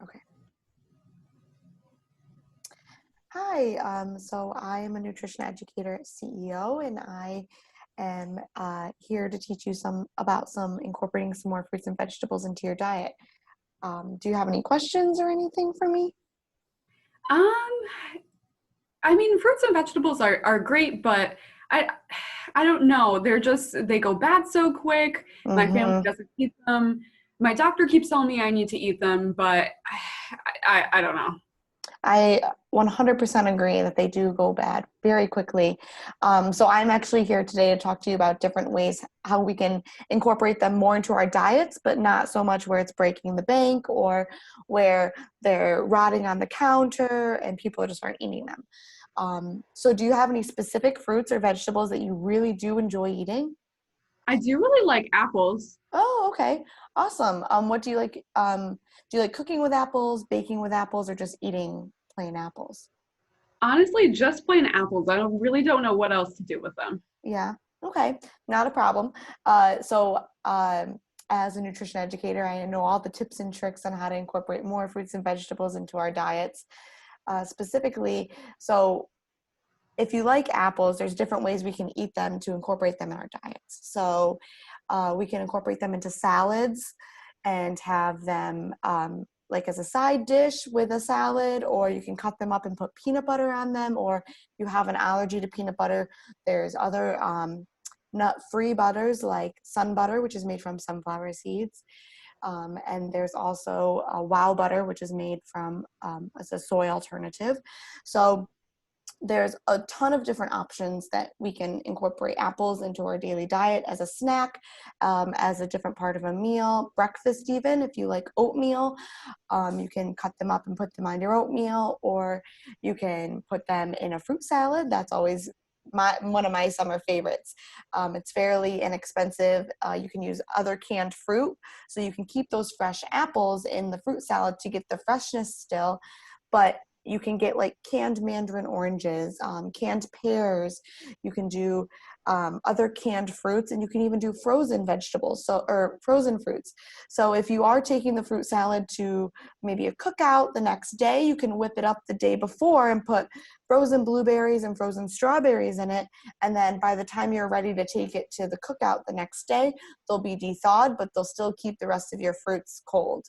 Okay. Hi, so I am a nutrition educator at CEO, and I am here to teach you about incorporating some more fruits and vegetables into your diet. Do you have any questions or anything for me? Um, I mean, fruits and vegetables are great, but I I don't know. They go bad so quick. My family Mm-hmm. doesn't eat them. My doctor keeps telling me I need to eat them, but I don't know. I 100% agree that they do go bad very quickly. So I'm actually here today to talk to you about different ways how we can incorporate them more into our diets, but not so much where it's breaking the bank or where they're rotting on the counter and people just aren't eating them. So do you have any specific fruits or vegetables that you really do enjoy eating? I do really like apples. Oh, okay. Awesome. What do you like? Do you like cooking with apples, baking with apples, or just eating plain apples? Honestly, just plain apples. Really don't know what else to do with them. Yeah. Okay. Not a problem. As a nutrition educator, I know all the tips and tricks on how to incorporate more fruits and vegetables into our diets. Specifically, so if you like apples, there's different ways we can eat them to incorporate them in our diets. So we can incorporate them into salads and have them like as a side dish with a salad, or you can cut them up and put peanut butter on them, or if you have an allergy to peanut butter, there's other nut-free butters like sun butter, which is made from sunflower seeds. And there's also wow butter, which is made from as a soy alternative. So there's a ton of different options that we can incorporate apples into our daily diet as a snack, as a different part of a meal, breakfast even. If you like oatmeal, you can cut them up and put them on your oatmeal, or you can put them in a fruit salad. That's always one of my summer favorites. It's fairly inexpensive. You can use other canned fruit, so you can keep those fresh apples in the fruit salad to get the freshness still, but you can get like canned mandarin oranges, canned pears. You can do other canned fruits, and you can even do frozen vegetables, or frozen fruits. So if you are taking the fruit salad to maybe a cookout the next day, you can whip it up the day before and put frozen blueberries and frozen strawberries in it. And then by the time you're ready to take it to the cookout the next day, they'll be thawed, but they'll still keep the rest of your fruits cold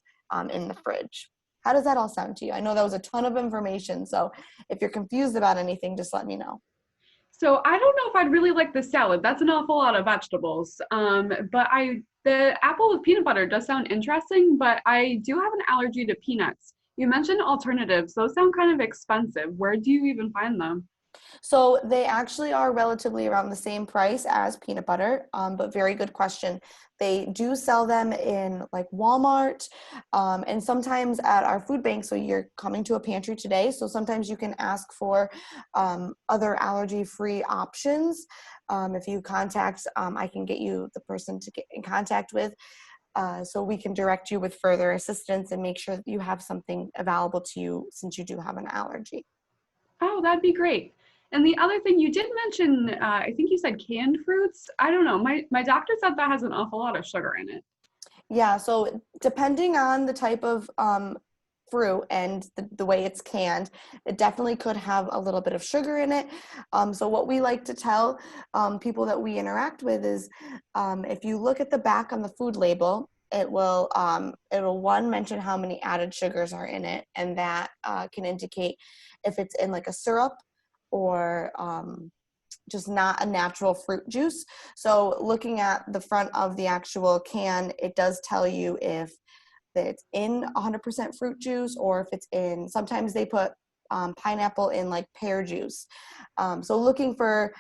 in the fridge. How does that all sound to you? I know that was a ton of information, so if you're confused about anything, just let me know. So I don't know if I'd really like the salad. That's an awful lot of vegetables. But the apple with peanut butter does sound interesting, but I do have an allergy to peanuts. You mentioned alternatives. Those sound kind of expensive. Where do you even find them? So they actually are relatively around the same price as peanut butter, but very good question. They do sell them in like Walmart, and sometimes at our food bank. So you're coming to a pantry today, so sometimes you can ask for other allergy-free options. If you contact, I can get you the person to get in contact with, so we can direct you with further assistance and make sure that you have something available to you since you do have an allergy. Oh, that'd be great. And the other thing you did mention, I think you said canned fruits. I don't know. My doctor said that has an awful lot of sugar in it. Yeah, so depending on the type of fruit and the way it's canned, it definitely could have a little bit of sugar in it. So what we like to tell people that we interact with is, if you look at the back on the food label, it'll one mention how many added sugars are in it, and that can indicate if it's in like a syrup or just not a natural fruit juice. So looking at the front of the actual can, it does tell you if it's in 100% fruit juice, or if it's in, sometimes they put pineapple in like pear juice. So looking for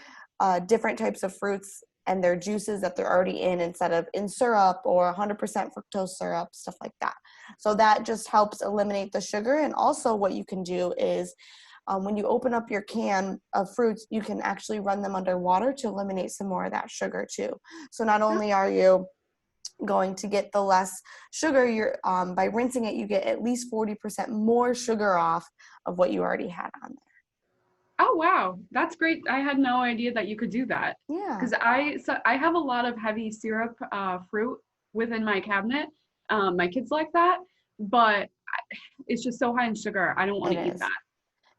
different types of fruits and their juices that they're already in instead of in syrup or 100% fructose syrup, stuff like that. So that just helps eliminate the sugar. And also what you can do is, when you open up your can of fruits, you can actually run them under water to eliminate some more of that sugar too. So not only are you going to get the less sugar, you're by rinsing it, you get at least 40% more sugar off of what you already had on there. Oh wow, that's great. I had no idea that you could do that. Yeah. Because I have a lot of heavy syrup fruit within my cabinet. My kids like that, but it's just so high in sugar. I don't want It to eat is. that.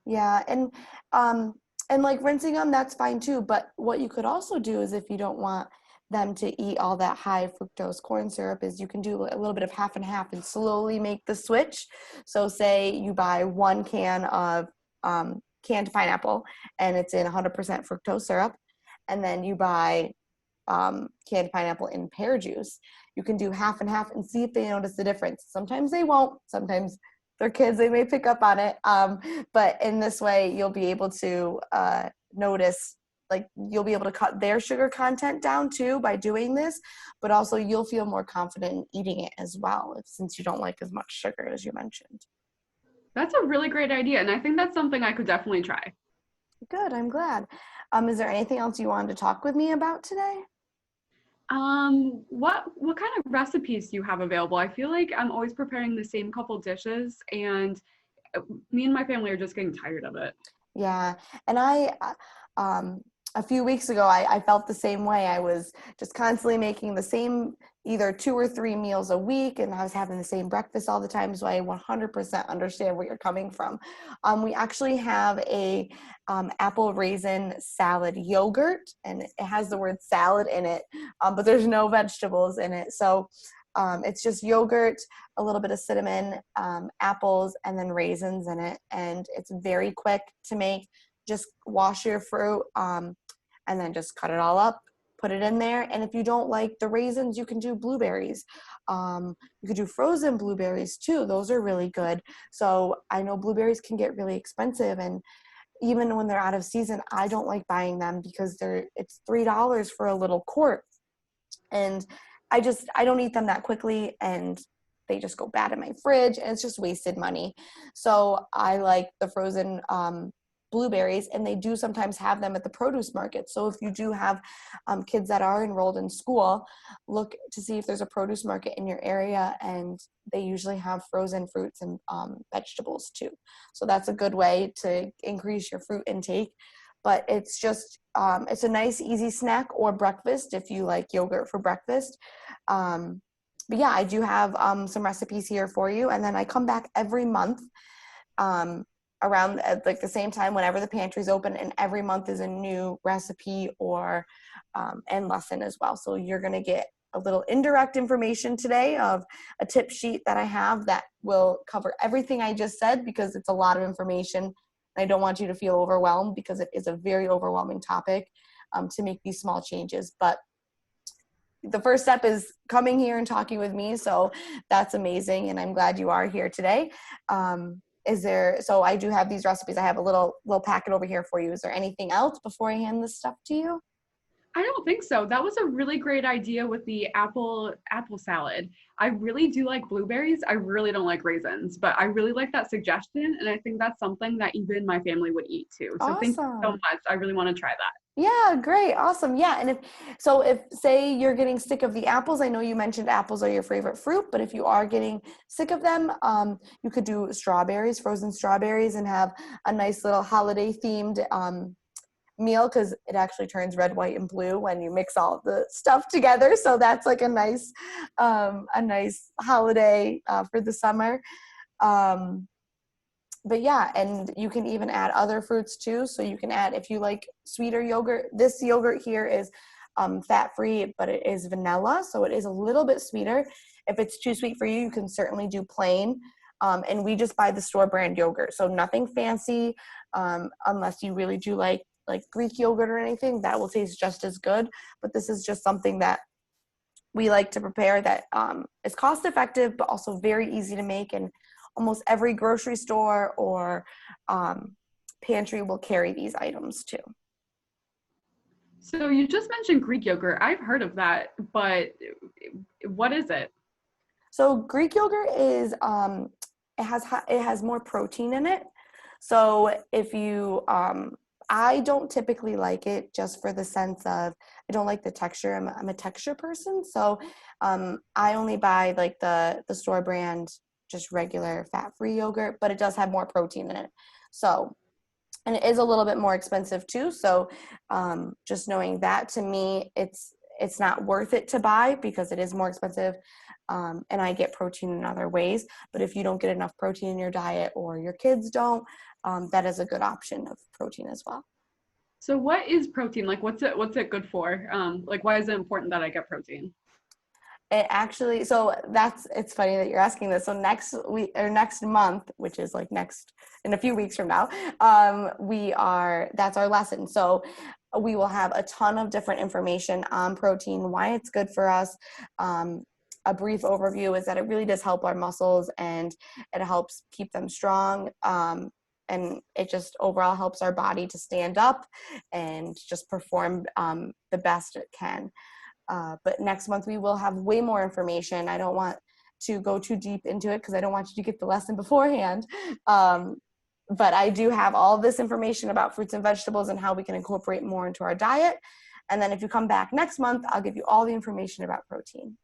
Yeah, um and like rinsing them, that's fine too. But what you could also do is if you don't want them to eat all that high fructose corn syrup, is you can do a little bit of half and half and slowly make the switch. So say you buy 1 can of canned pineapple and it's in 100% fructose syrup, and then you buy canned pineapple in pear juice. You can do half and half and see if they notice the difference. Sometimes they won't. Sometimes they're kids, they may pick up on it. But in this way, you'll be able to notice, like you'll be able to cut their sugar content down too by doing this, but also you'll feel more confident in eating it as well, since you don't like as much sugar as you mentioned. That's a really great idea, and I think that's something I could definitely try. Good, I'm glad. Is there anything else you wanted to talk with me about today? What kind of recipes do you have available? I feel like I'm always preparing the same couple dishes, and me and my family are just getting tired of it. Yeah, and um, a few weeks ago, I felt the same way. I was just constantly making the same, either 2 or 3 meals a week, and I was having the same breakfast all the time. So I 100% understand where you're coming from. We actually have a apple raisin salad yogurt, and it has the word salad in it, but there's no vegetables in it. So it's just yogurt, a little bit of cinnamon, apples, and then raisins in it. And it's very quick to make. Just wash your fruit and then just cut it all up, put it in there. And if you don't like the raisins, you can do blueberries. You could do frozen blueberries too. Those are really good. So I know blueberries can get really expensive, and even when they're out of season, I don't like buying them because it's $3 for a little quart, and I don't eat them that quickly, and they just go bad in my fridge, and it's just wasted money. So I like the frozen blueberries, and they do sometimes have them at the produce market. So if you do have kids that are enrolled in school, look to see if there's a produce market in your area, and they usually have frozen fruits and vegetables too. So that's a good way to increase your fruit intake. But it's just it's a nice easy snack or breakfast if you like yogurt for breakfast. But yeah, I do have some recipes here for you, and then I come back every month um, around at like the same time whenever the pantry's open, and every month is a new recipe or and lesson as well. So you're going to get a little indirect information today of a tip sheet that I have that will cover everything I just said, because it's a lot of information. I don't want you to feel overwhelmed, because it is a very overwhelming topic to make these small changes. But the first step is coming here and talking with me. So that's amazing. And I'm glad you are here today. So I do have these recipes. I have a little packet over here for you. Is there anything else before I hand this stuff to you? I don't think so. That was a really great idea with the apple salad. I really do like blueberries. I really don't like raisins, but I really like that suggestion, and I think that's something that even my family would eat too. So thank you so Awesome. much. I really want to try that. Yeah, great. Awesome. Yeah. And if say you're getting sick of the apples, I know you mentioned apples are your favorite fruit, but if you are getting sick of them, you could do strawberries, frozen strawberries, and have a nice little holiday themed meal, because it actually turns red, white, and blue when you mix all the stuff together. So that's like a nice holiday for the summer. Um, but yeah, and you can even add other fruits too. So you can add, if you like sweeter yogurt, this yogurt here is fat-free, but it is vanilla, so it is a little bit sweeter. If it's too sweet for you, you can certainly do plain. And we just buy the store brand yogurt, so nothing fancy, unless you really do like Greek yogurt or anything, that will taste just as good. But this is just something that we like to prepare that is cost effective, but also very easy to make. And almost every grocery store or pantry will carry these items too. So you just mentioned Greek yogurt. I've heard of that, but what is it? So Greek yogurt is it has more protein in it. So if you I don't typically like it, just for the sense of I don't like the texture. I'm a texture person, so I only buy like the store brand, just regular fat-free yogurt, but it does have more protein in it. So, and it is a little bit more expensive too. So just knowing that, to me, it's not worth it to buy because it is more expensive. And I get protein in other ways. But if you don't get enough protein in your diet or your kids don't, that is a good option of protein as well. So what is protein? Like what's it good for? Like why is it important that I get protein? It actually, so it's funny that you're asking this. So next week or next month, which is like next in a few weeks from now, that's our lesson. So we will have a ton of different information on protein, why it's good for us. A brief overview is that it really does help our muscles and it helps keep them strong. And it just overall helps our body to stand up and just perform the best it can. But next month we will have way more information. I don't want to go too deep into it because I don't want you to get the lesson beforehand. But I do have all this information about fruits and vegetables and how we can incorporate more into our diet. And then if you come back next month, I'll give you all the information about protein.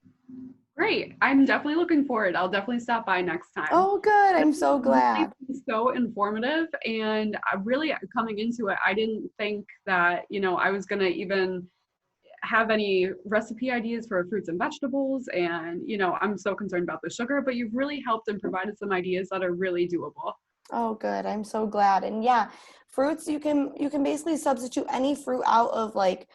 Great. I'm definitely looking forward. I'll definitely stop by next time. Oh, good. I'm so glad. Really so informative, and I really coming into it, I didn't think that, I was going to even have any recipe ideas for fruits and vegetables. And, I'm so concerned about the sugar, but you've really helped and provided some ideas that are really doable. Oh, good. I'm so glad. And yeah, fruits, you can basically substitute any fruit out of like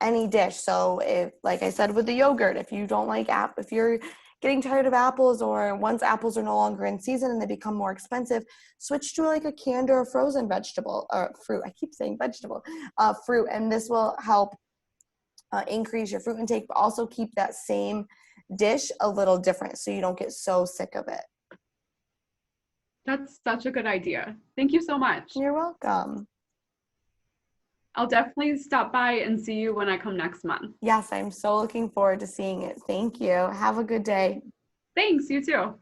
any dish. So if, like I said, with the yogurt, if you don't like if you're getting tired of apples, or once apples are no longer in season and they become more expensive, switch to like a canned or a frozen vegetable or fruit. I keep saying vegetable, fruit. And this will help increase your fruit intake, but also keep that same dish a little different so you don't get so sick of it. That's such a good idea. Thank you so much. You're welcome. I'll definitely stop by and see you when I come next month. Yes, I'm so looking forward to seeing it. Thank you. Have a good day. Thanks, you too.